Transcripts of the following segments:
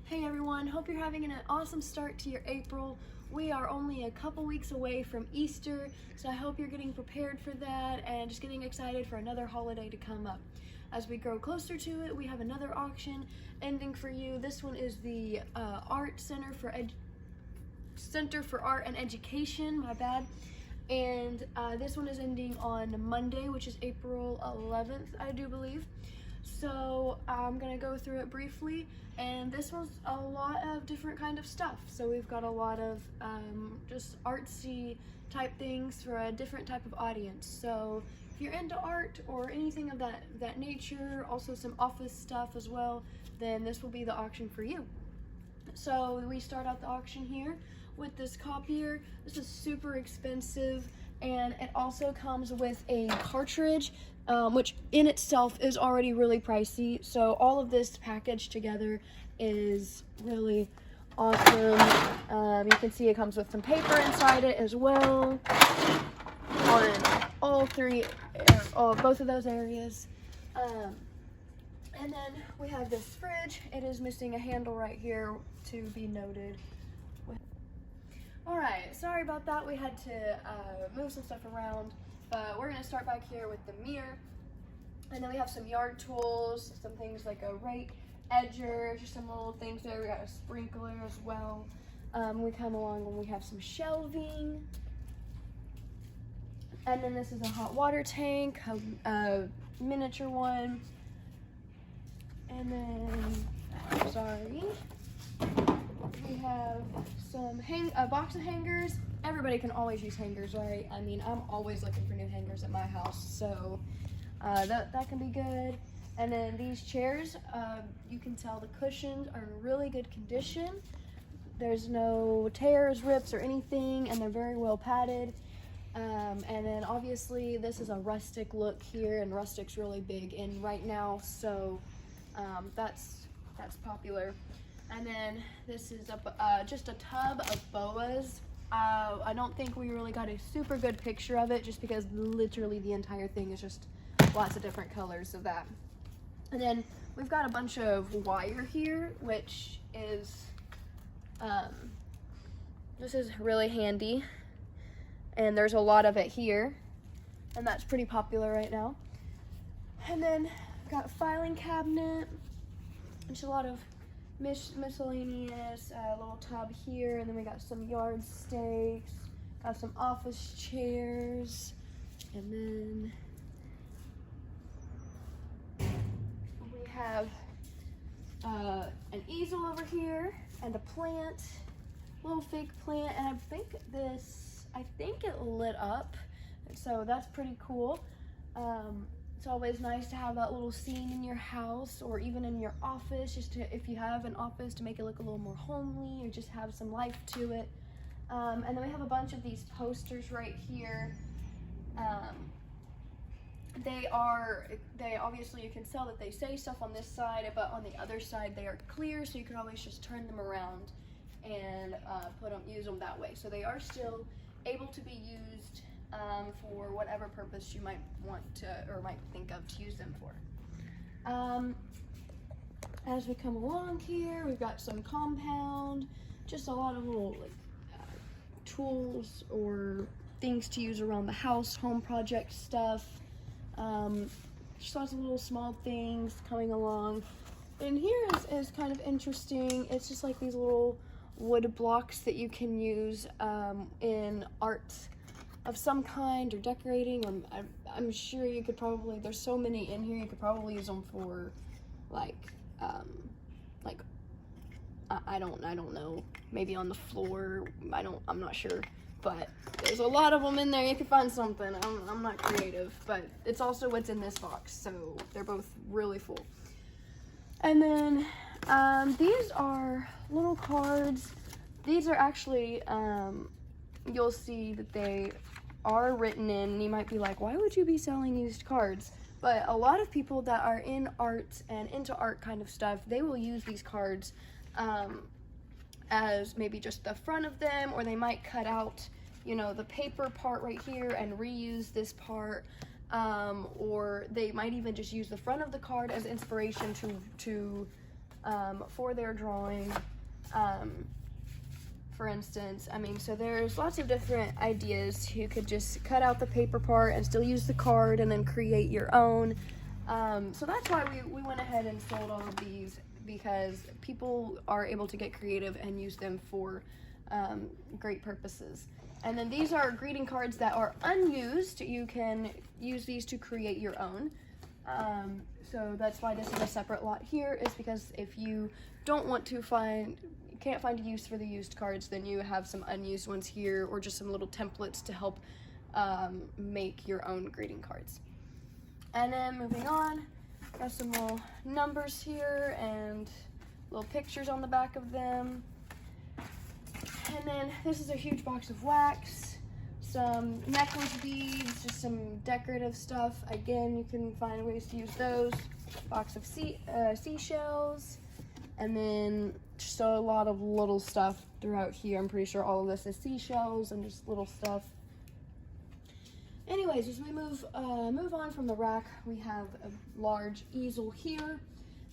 Hey everyone, hope you're having an awesome start to your April. We are only a couple weeks away from Easter, so I hope you're getting prepared for that and just getting excited for another holiday to come up. As we grow closer to it, we have another auction ending for you. This one is the Art Center for Art and Education, my bad. And this one is ending on Monday, which is April 11th, I do believe. So I'm gonna go through it briefly, and this one's a lot of different kind of stuff. So we've got a lot of just artsy type things for a different type of audience. So if you're into art or anything of that nature, also some office stuff as well, then this will be the auction for you. So we start out the auction here with this copier. This is super expensive, and it also comes with a cartridge, which in itself is already really pricey. So all of this package together is really awesome. You can see it comes with some paper inside it as well on both of those areas. And then we have this fridge. It is missing a handle right here to be noted. Alright, sorry about that. We had to move some stuff around, but we're going to start back here with the mirror. And then we have some yard tools, some things like a rake edger, just some little things there. We got a sprinkler as well. We come along and we have some shelving. And then this is a hot water tank, a miniature one. And then, we have some a box of hangers. Everybody can always use hangers, right? I mean, I'm always looking for new hangers at my house, so that can be good. And then these chairs, you can tell the cushions are in really good condition. There's no tears, rips, or anything, and they're very well padded. And then obviously this is a rustic look here, and rustic's really big in right now, so that's popular. And then this is just a tub of boas. I don't think we really got a super good picture of it, just because literally the entire thing is just lots of different colors of that. And then we've got a bunch of wire here, which is this is really handy, and there's a lot of it here, and that's pretty popular right now. And then we've got a filing cabinet, just a lot of miscellaneous little tub here, and then we got some yard stakes, got some office chairs, and then we have an easel over here and a plant, little fake plant, and I think it lit up, so that's pretty cool. It's always nice to have that little scene in your house or even in your office, just if you have an office, to make it look a little more homely or just have some life to it. And then we have a bunch of these posters right here. They obviously, you can tell that they say stuff on this side, but on the other side they are clear, so you can always just turn them around and use them that way. So they are still able to be used for whatever purpose you might want to or might think of to use them for. As we come along here, we've got some compound, just a lot of little tools or things to use around the house, home project stuff, just lots of little small things coming along. And here is kind of interesting. It's just like these little wood blocks that you can use in art of some kind, or decorating, or I'm sure you could probably, there's so many in here, you could probably use them for I don't know, maybe on the floor. I'm not sure, but there's a lot of them in there. You could find something. I'm not creative, but it's also what's in this box, so they're both really full. And then these are little cards. These are actually you'll see that they are written in, and you might be like, why would you be selling used cards? But a lot of people that are in art and into art kind of stuff, they will use these cards as maybe just the front of them, or they might cut out, the paper part right here and reuse this part, or they might even just use the front of the card as inspiration to for their drawing. For instance, I mean, so there's lots of different ideas. You could just cut out the paper part and still use the card and then create your own. So that's why we went ahead and sold all of these, because people are able to get creative and use them for great purposes. And then these are greeting cards that are unused. You can use these to create your own. So that's why this is a separate lot here, is because if you can't find a use for the used cards, then you have some unused ones here, or just some little templates to help make your own greeting cards. And then moving on, got some little numbers here and little pictures on the back of them. And then this is a huge box of wax, some necklace beads, just some decorative stuff. Again, you can find ways to use those. Box of seashells, and then just a lot of little stuff throughout here. I'm pretty sure all of this is seashells and just little stuff. Anyways, as we move on from the rack, we have a large easel here.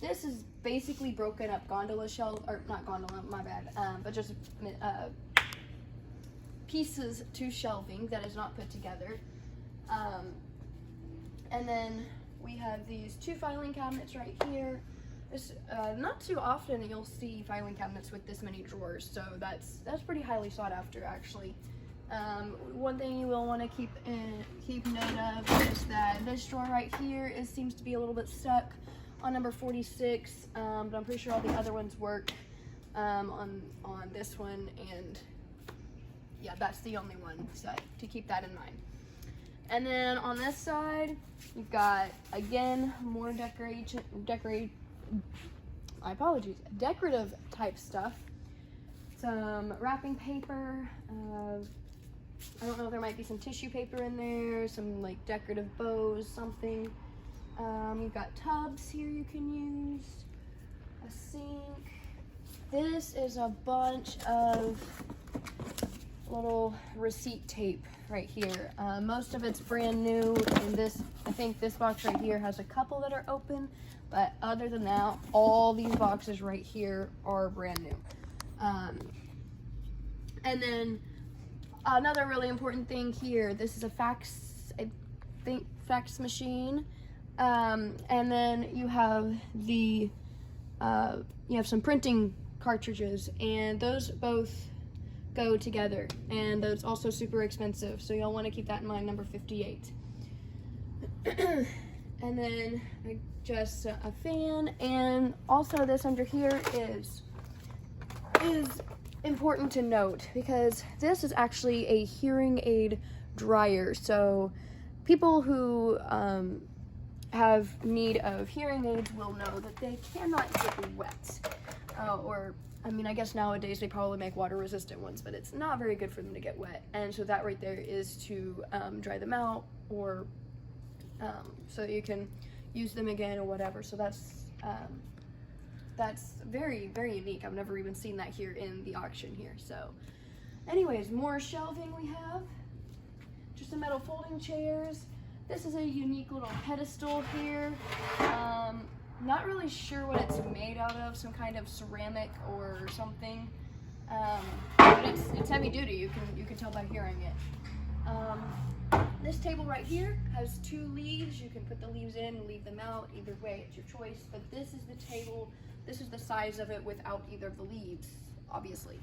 This is basically broken up gondola shelf, or not gondola, my bad, but just pieces to shelving that is not put together. And then we have these 2 filing cabinets right here. This, not too often you'll see filing cabinets with this many drawers, so that's pretty highly sought after, actually. One thing you will want to keep note of is that this drawer right here seems to be a little bit stuck on number 46, but I'm pretty sure all the other ones work on this one, and yeah, that's the only one, so to keep that in mind. And then on this side, you've got, again, more decorative type stuff. Some wrapping paper, I don't know, there might be some tissue paper in there, some like decorative bows, something. You've got tubs here you can use, a sink. This is a bunch of little receipt tape right here. Most of it's brand new, and I think this box right here has a couple that are open, but other than that, all these boxes right here are brand new. And then another really important thing here, this is a fax machine. And then you have some printing cartridges, and those both go together, and that's also super expensive, so you'll want to keep that in mind, number 58. And then just a fan, and also this under here is important to note, because this is actually a hearing aid dryer. So people who have need of hearing aids will know that they cannot get wet, or I mean, I guess nowadays they probably make water resistant ones, but it's not very good for them to get wet. And so that right there is to dry them out, or so you can use them again or whatever. So that's very, very unique. I've never even seen that here in the auction here. So anyways, more shelving we have. Just some metal folding chairs. This is a unique little pedestal here. Not really sure what it's made out of, some kind of ceramic or something. But it's heavy duty, you can tell by hearing it. This table right here has 2 leaves. You can put the leaves in and leave them out. Either way, it's your choice. But this is the table. This is the size of it without either of the leaves, obviously.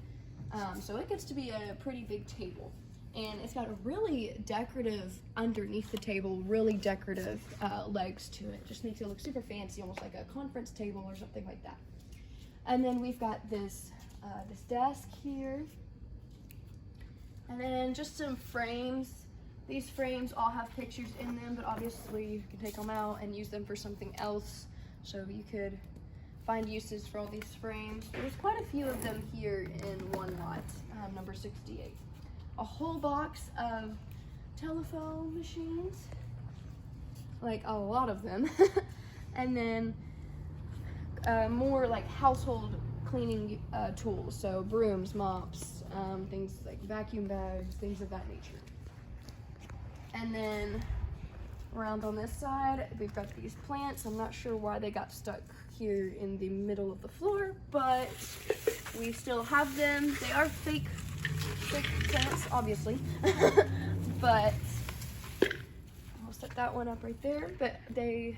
So it gets to be a pretty big table. And it's got a really decorative, underneath the table, really decorative legs to it. Just makes it look super fancy, almost like a conference table or something like that. And then we've got this desk here. And then just some frames. These frames all have pictures in them, but obviously you can take them out and use them for something else. So you could find uses for all these frames. There's quite a few of them here in one lot, number 68. A whole box of telephone machines, like a lot of them. And then more like household cleaning tools, so brooms, mops, things like vacuum bags, things of that nature. And then around on this side, we've got these plants. I'm not sure why they got stuck here in the middle of the floor, but we still have them. They are fake plants, obviously, but I'll set that one up right there. But they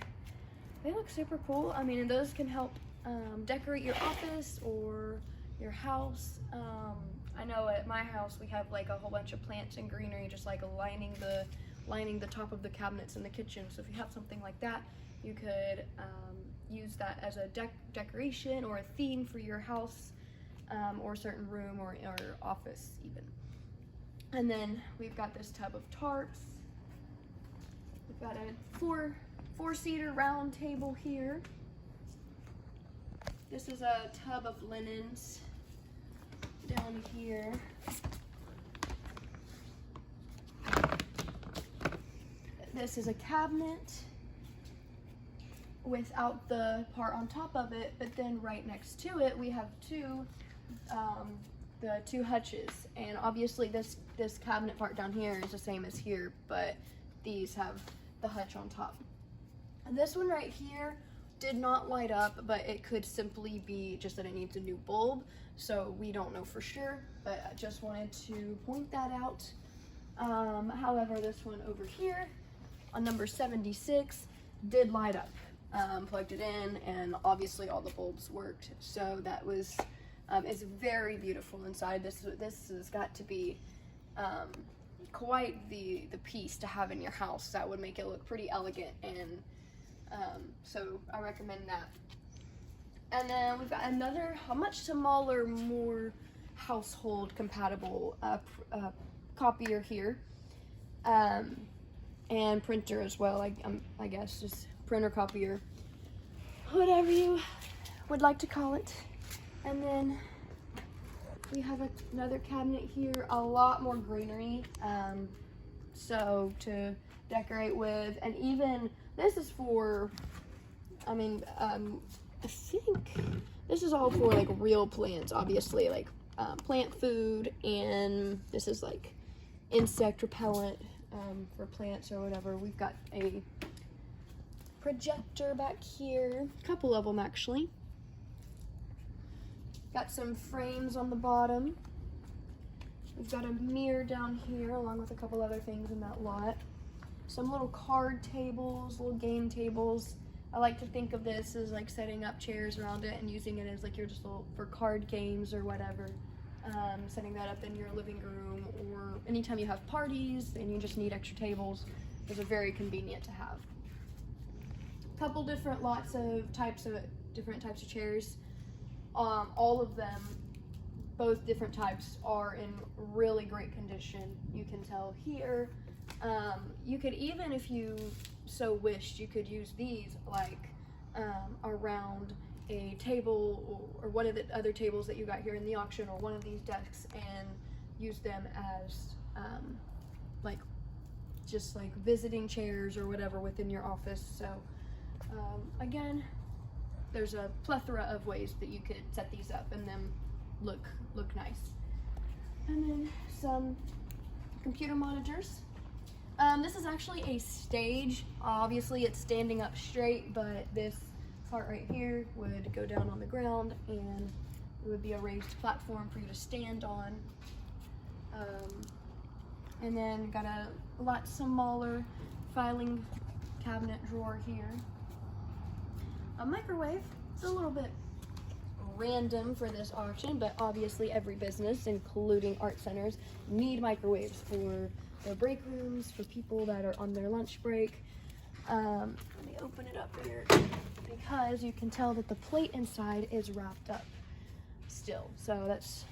look super cool. I mean, and those can help decorate your office or your house. I know at my house we have like a whole bunch of plants and greenery just like lining the top of the cabinets in the kitchen. So if you have something like that, you could use that as a decoration or a theme for your house, or a certain room or office even. And then we've got this tub of tarps. We've got a four-seater round table here. This is a tub of linens down here. This is a cabinet without the part on top of it, but then right next to it we have the two hutches, and obviously this cabinet part down here is the same as here, but these have the hutch on top. And this one right here did not light up, but it could simply be just that it needs a new bulb, so we don't know for sure, but I just wanted to point that out. However, this one over here on number 76 did light up. Plugged it in, and obviously all the bulbs worked, so that was it's very beautiful inside. This has got to be quite the piece to have in your house. That would make it look pretty elegant, and so I recommend that. And then we've got another, a much smaller, more household compatible copier here, and printer as well. I guess just printer, copier, whatever you would like to call it. And then we have another cabinet here, a lot more greenery, so to decorate with. And even this is for, I mean, I think this is all for like real plants, obviously, like plant food, and this is like insect repellent for plants or whatever. We've got a projector back here, a couple of them actually. Got some frames on the bottom. We've got a mirror down here along with a couple other things in that lot. Some little card tables, little game tables. I like to think of this as like setting up chairs around it and using it as like your just little for card games or whatever. Setting that up in your living room, or anytime you have parties and you just need extra tables, those are very convenient to have. Couple different different types of chairs. All of them, both different types, are in really great condition. You can tell here. You could even, if you so wished, you could use these like around a table or one of the other tables that you got here in the auction, or one of these desks, and use them as like just like visiting chairs or whatever within your office. So again, there's a plethora of ways that you could set these up and them look nice. And then some computer monitors. This is actually a stage. Obviously it's standing up straight, but this part right here would go down on the ground and it would be a raised platform for you to stand on. And then got a lot smaller filing cabinet drawer here. A microwave. It's a little bit random for this auction, but obviously every business, including art centers, need microwaves for their break rooms, for people that are on their lunch break. Let me open it up here because you can tell that the plate inside is wrapped up still, so that's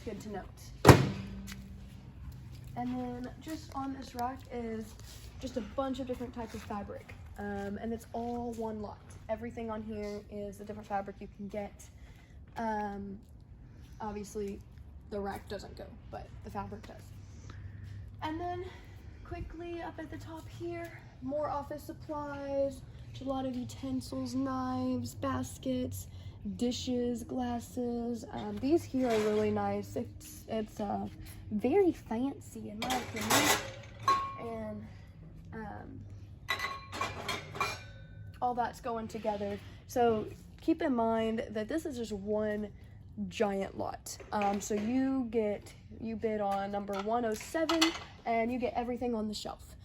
good to note. And then just on this rack is just a bunch of different types of fabric, and it's all one lot. Everything on here is a different fabric you can get. Obviously the rack doesn't go, but the fabric does. And then quickly up at the top here, more office supplies, a lot of utensils, knives, baskets, dishes, glasses. These here are really nice. It's very fancy in my opinion, and all that's going together. So keep in mind that this is just one giant lot. So you bid on number 107 and you get everything on the shelf.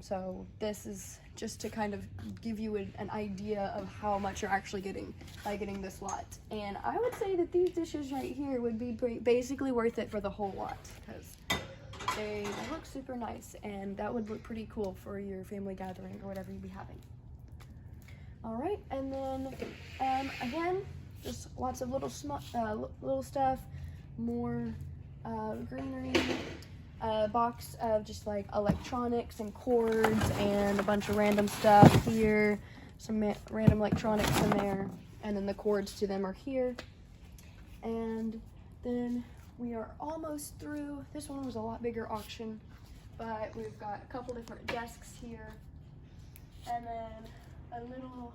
So this is just to kind of give you an idea of how much you're actually getting by getting this lot. And I would say that these dishes right here would be basically worth it for the whole lot, because they look super nice, and that would look pretty cool for your family gathering or whatever you'd be having. All right, and then again, just lots of little stuff, more greenery, a box of just like electronics and cords and a bunch of random stuff here, some random electronics in there, and then the cords to them are here. And then we are almost through. This one was a lot bigger auction, but we've got a couple different desks here, and then a little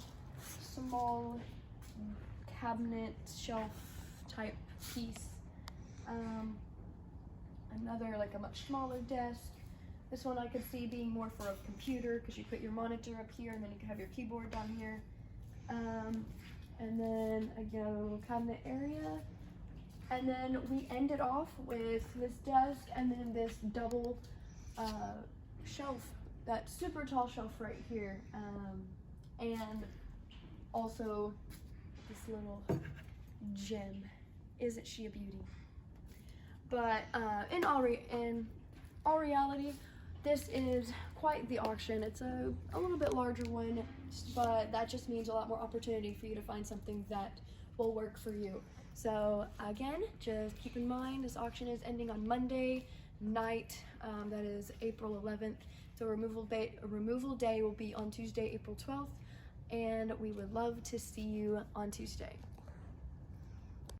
small cabinet shelf type piece. Another like a much smaller desk. This one I could see being more for a computer, because you put your monitor up here and then you can have your keyboard down here. And then again, a little cabinet area. And then we ended off with this desk and then this double shelf, that super tall shelf right here. And also this little gem. Isn't she a beauty? But in all reality, this is quite the auction. It's a little bit larger one, but that just means a lot more opportunity for you to find something that will work for you. So again, just keep in mind this auction is ending on Monday night, that is April 11th. So removal day will be on Tuesday, April 12th, and we would love to see you on Tuesday.